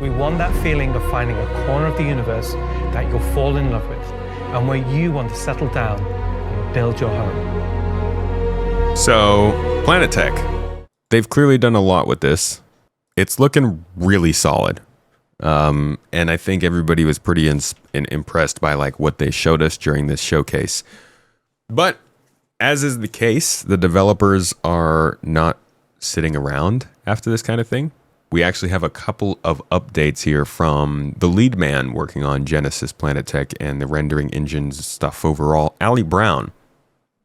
We want that feeling of finding a corner of the universe that you'll fall in love with and where you want to settle down and build your home. So, Planet Tech. They've clearly done a lot with this. It's looking really solid. And I think everybody was pretty impressed by like what they showed us during this showcase. But as is the case, the developers are not sitting around after this kind of thing. We actually have a couple of updates here from the lead man working on Genesis Planet Tech and the rendering engines stuff overall, Ali Brown.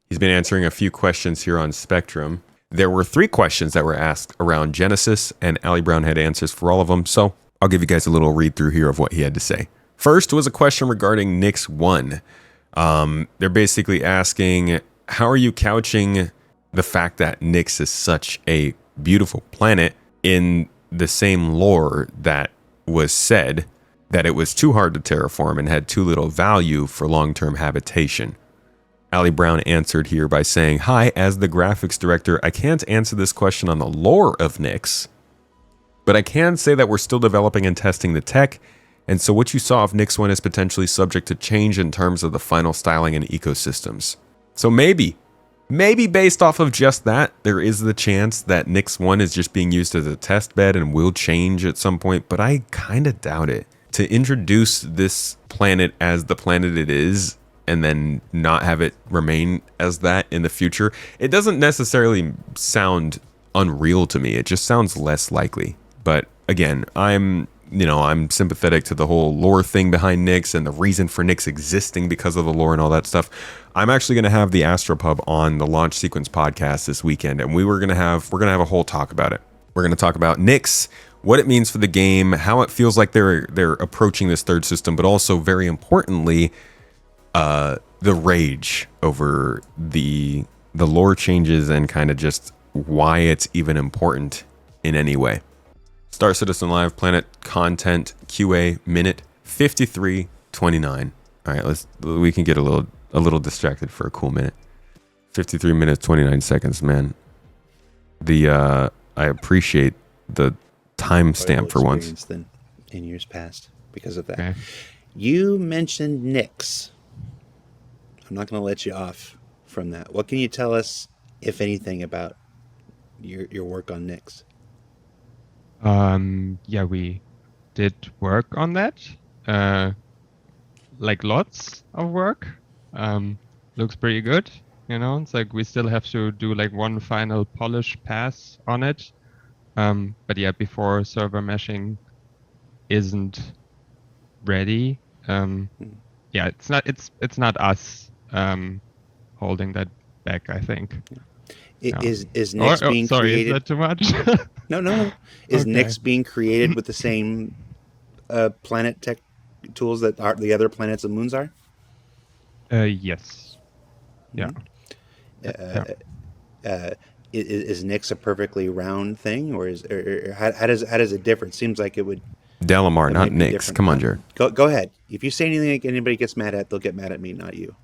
He's been answering a few questions here on Spectrum. There were 3 questions that were asked around Genesis, and Ali Brown had answers for all of them, so I'll give you guys a little read through here of what he had to say. First was a question regarding Nyx 1. They're basically asking, how are you couching the fact that Nyx is such a beautiful planet in the same lore that was said that it was too hard to terraform and had too little value for long-term habitation? Ali Brown answered here by saying, hi, as the graphics director, I can't answer this question on the lore of Nyx, but I can say that we're still developing and testing the tech, and so what you saw of Nyx 1 is potentially subject to change in terms of the final styling and ecosystems. So maybe based off of just that, there is the chance that Nyx 1 is just being used as a test bed and will change at some point, but I kind of doubt it. To introduce this planet as the planet it is and then not have it remain as that in the future, it doesn't necessarily sound unreal to me. It just sounds less likely. But again, I'm sympathetic to the whole lore thing behind Nyx and the reason for Nyx existing because of the lore and all that stuff. I'm actually going to have the Astropub on the Launch Sequence podcast this weekend, and we're going to have a whole talk about it. We're going to talk about Nyx, what it means for the game, how it feels like they're approaching this third system, but also very importantly, the rage over the lore changes and kind of just why it's even important in any way. Star Citizen Live Planet content QA minute 53:29. All right, we can get a little distracted for a cool minute. 53 minutes 29 seconds, man. I appreciate the timestamp for once. Than in years past because of that. Okay. You mentioned Nyx. I'm not going to let you off from that. What can you tell us, if anything, about your work on Nyx? Yeah, we did work on that. Like lots of work. Looks pretty good. It's like we still have to do like one final polish pass on it. But yeah, before server meshing isn't ready. Yeah, it's not us holding that back, I think. Is Nyx being created? Is that too much? No. Is Okay. Nyx being created with the same planet tech tools that the other planets and moons are? Yes. Yeah. Is Nyx a perfectly round thing, or how does it differ? It seems like it would. Delamar, it not might be Nyx. different. Come on, Jared. Go ahead. If you say anything like anybody gets mad at, they'll get mad at me, not you.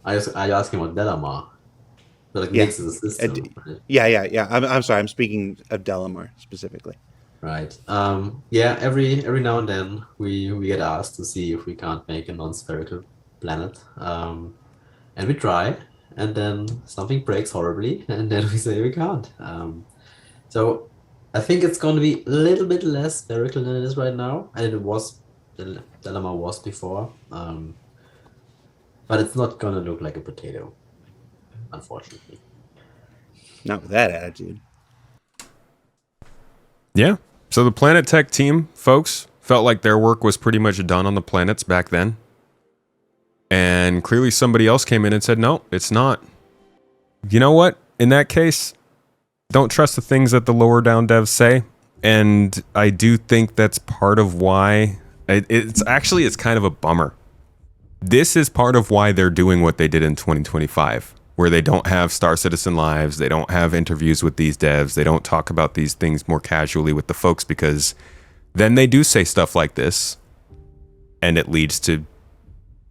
Are you asking about Delamar? So like Yeah. Nyx is a system, right? Yeah. I'm sorry. I'm speaking of Delamar specifically. Right. Yeah. Every now and then we get asked to see if we can't make a non-spherical planet, and we try, and then something breaks horribly, and then we say we can't. So I think it's going to be a little bit less spherical than it is right now, and it was Delamar was before. But it's not going to look like a potato, unfortunately. Not with that attitude. Yeah. So the Planet Tech team, folks, felt like their work was pretty much done on the planets back then. And clearly somebody else came in and said, no, it's not. You know what? In that case, don't trust the things that the lower down devs say. And I do think that's part of why it's kind of a bummer. This is part of why they're doing what they did in 2025, where they don't have Star Citizen Lives, they don't have interviews with these devs, they don't talk about these things more casually with the folks, because then they do say stuff like this, and it leads to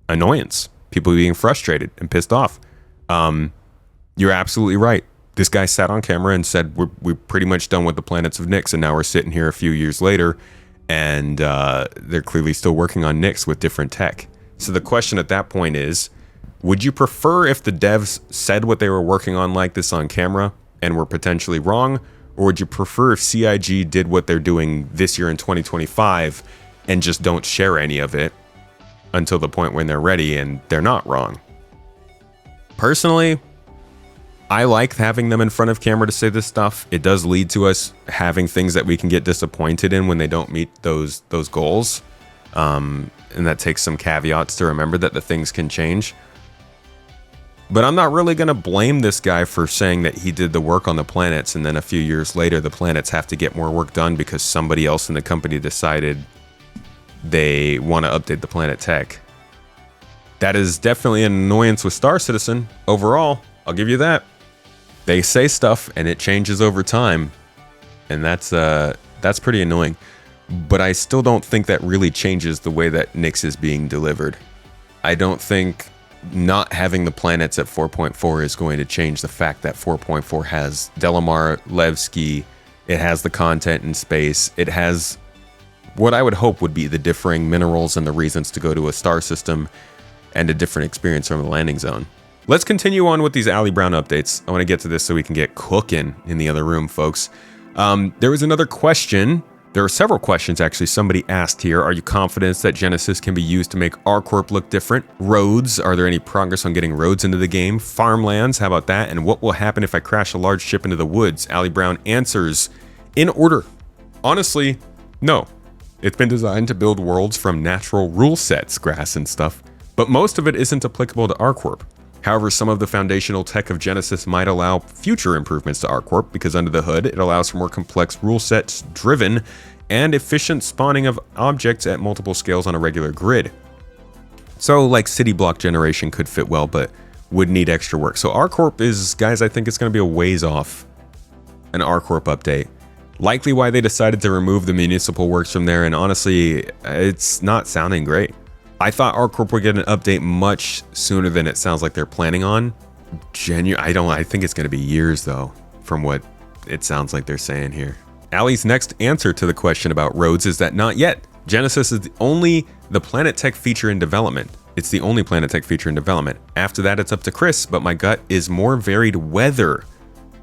annoyance, people being frustrated and pissed off. You're absolutely right. This guy sat on camera and said, we're pretty much done with the planets of Nyx, and now we're sitting here a few years later, And they're clearly still working on Nyx with different tech. So the question at that point is, would you prefer if the devs said what they were working on like this on camera and were potentially wrong? Or would you prefer if CIG did what they're doing this year in 2025 and just don't share any of it until the point when they're ready and they're not wrong? Personally, I like having them in front of camera to say this stuff. It does lead to us having things that we can get disappointed in when they don't meet those goals. And that takes some caveats to remember that the things can change. But I'm not really going to blame this guy for saying that he did the work on the planets and then a few years later the planets have to get more work done because somebody else in the company decided they want to update the planet tech. That is definitely an annoyance with Star Citizen. Overall, I'll give you that. They say stuff and it changes over time, and that's pretty annoying. But I still don't think that really changes the way that Nyx is being delivered. I don't think not having the planets at 4.4 is going to change the fact that 4.4 has Delamar, Levski, it has the content in space, it has what I would hope would be the differing minerals and the reasons to go to a star system, and a different experience from the landing zone. Let's continue on with these Ali Brown updates. I want to get to this so we can get cooking in the other room, folks. There was another question. There are several questions, actually. Somebody asked here, are you confident that Genesis can be used to make R-Corp look different? Roads, are there any progress on getting roads into the game? Farmlands, how about that? And what will happen if I crash a large ship into the woods? Ali Brown answers in order. Honestly, no. It's been designed to build worlds from natural rule sets, grass and stuff, but most of it isn't applicable to R-Corp. However, some of the foundational tech of Genesis might allow future improvements to R-Corp because under the hood, it allows for more complex rule sets driven and efficient spawning of objects at multiple scales on a regular grid. So like city block generation could fit well, but would need extra work. So R-Corp is, guys, I think it's going to be a ways off an R-Corp update. Likely why they decided to remove the municipal works from there, and honestly, it's not sounding great. I thought R-Corp would get an update much sooner than it sounds like they're planning on. I think it's going to be years, though, from what it sounds like they're saying here. Ali's next answer to the question about roads is that not yet. Genesis is the Planet Tech feature in development. It's the only Planet Tech feature in development. After that, it's up to Chris, but my gut is more varied weather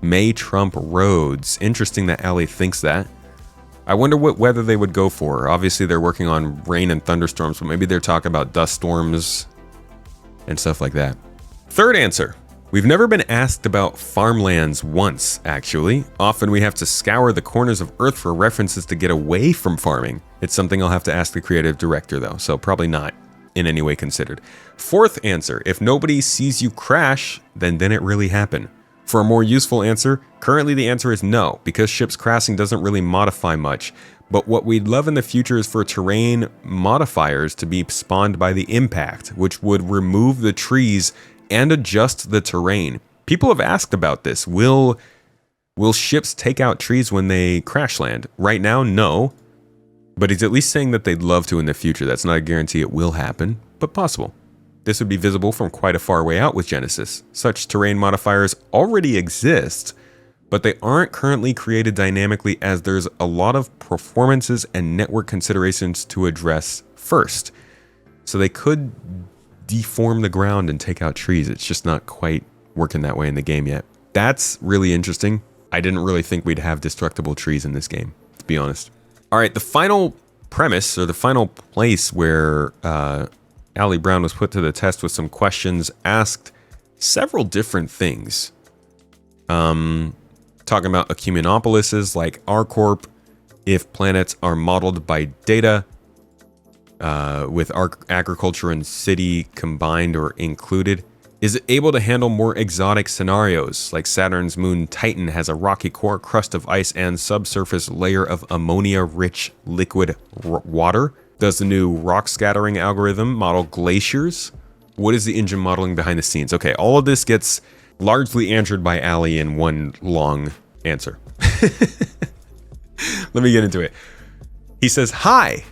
may trump roads. Interesting that Ali thinks that. I wonder what weather they would go for. Obviously, they're working on rain and thunderstorms, but maybe they're talking about dust storms and stuff like that. Third answer. We've never been asked about farmlands once, actually. Often we have to scour the corners of Earth for references to get away from farming. It's something I'll have to ask the creative director, though, so probably not in any way considered. Fourth answer. If nobody sees you crash, then it really happened. For a more useful answer, currently the answer is no, because ships crashing doesn't really modify much. But what we'd love in the future is for terrain modifiers to be spawned by the impact, which would remove the trees and adjust the terrain. People have asked about this. Will ships take out trees when they crash land? Right now, no. But he's at least saying that they'd love to in the future. That's not a guarantee it will happen, but possible. This would be visible from quite a far way out with Genesis. Such terrain modifiers already exist, but they aren't currently created dynamically as there's a lot of performances and network considerations to address first. So they could deform the ground and take out trees. It's just not quite working that way in the game yet. That's really interesting. I didn't really think we'd have destructible trees in this game, to be honest. All right, the final premise, or the final place where Ali Brown was put to the test with some questions, asked several different things. Talking about accumulinopolises like R-Corp, if planets are modeled by data, with agriculture and city combined or included, is it able to handle more exotic scenarios, like Saturn's moon Titan has a rocky core, crust of ice, and subsurface layer of ammonia-rich liquid water? Does the new rock scattering algorithm model glaciers? What is the engine modeling behind the scenes? Okay, all of this gets largely answered by Ali in one long answer. Let me get into it. He says, hi.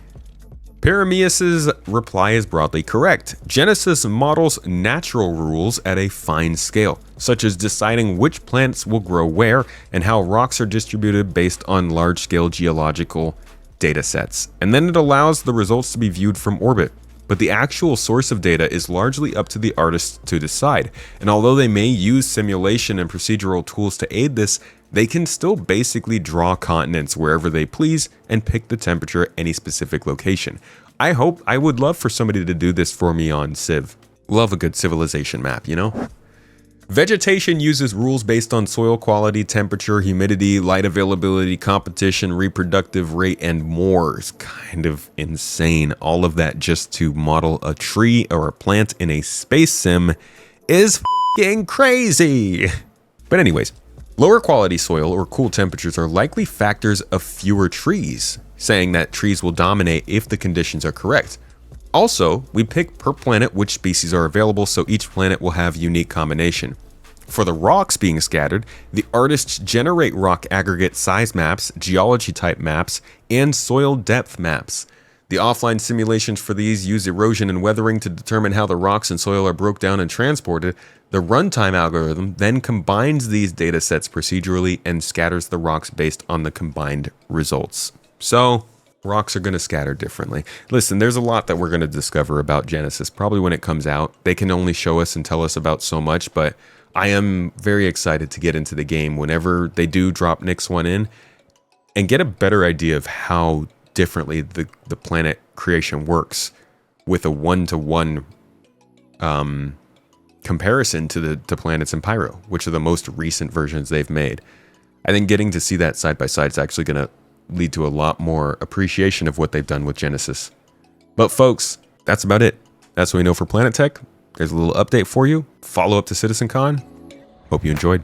Parameus's reply is broadly correct. Genesis models natural rules at a fine scale, such as deciding which plants will grow where and how rocks are distributed based on large-scale geological data sets, and then it allows the results to be viewed from orbit. But the actual source of data is largely up to the artists to decide, and although they may use simulation and procedural tools to aid this, they can still basically draw continents wherever they please and pick the temperature at any specific location. I would love for somebody to do this for me on Civ. Love a good civilization map, you know? Vegetation uses rules based on soil quality, temperature, humidity, light availability, competition, reproductive rate, and more. It's kind of insane. All of that just to model a tree or a plant in a space sim is f***ing crazy. But anyways, lower quality soil or cool temperatures are likely factors of fewer trees, saying that trees will dominate if the conditions are correct. Also, we pick per planet which species are available, so each planet will have unique combination. For the rocks being scattered, the artists generate rock aggregate size maps, geology type maps, and soil depth maps. The offline simulations for these use erosion and weathering to determine how the rocks and soil are broke down and transported. The runtime algorithm then combines these data sets procedurally and scatters the rocks based on the combined results. So, rocks are going to scatter differently. Listen, there's a lot that we're going to discover about Genesis, probably when it comes out. They can only show us and tell us about so much, but I am very excited to get into the game whenever they do drop Nyx 1 in and get a better idea of how differently the planet creation works with a one-to-one comparison to the planets in Pyro, which are the most recent versions they've made. I think getting to see that side by side is actually going to lead to a lot more appreciation of what they've done with Genesis. But folks, that's about it. That's what we know for Planet Tech. There's a little update for you. Follow up to CitizenCon. Hope you enjoyed.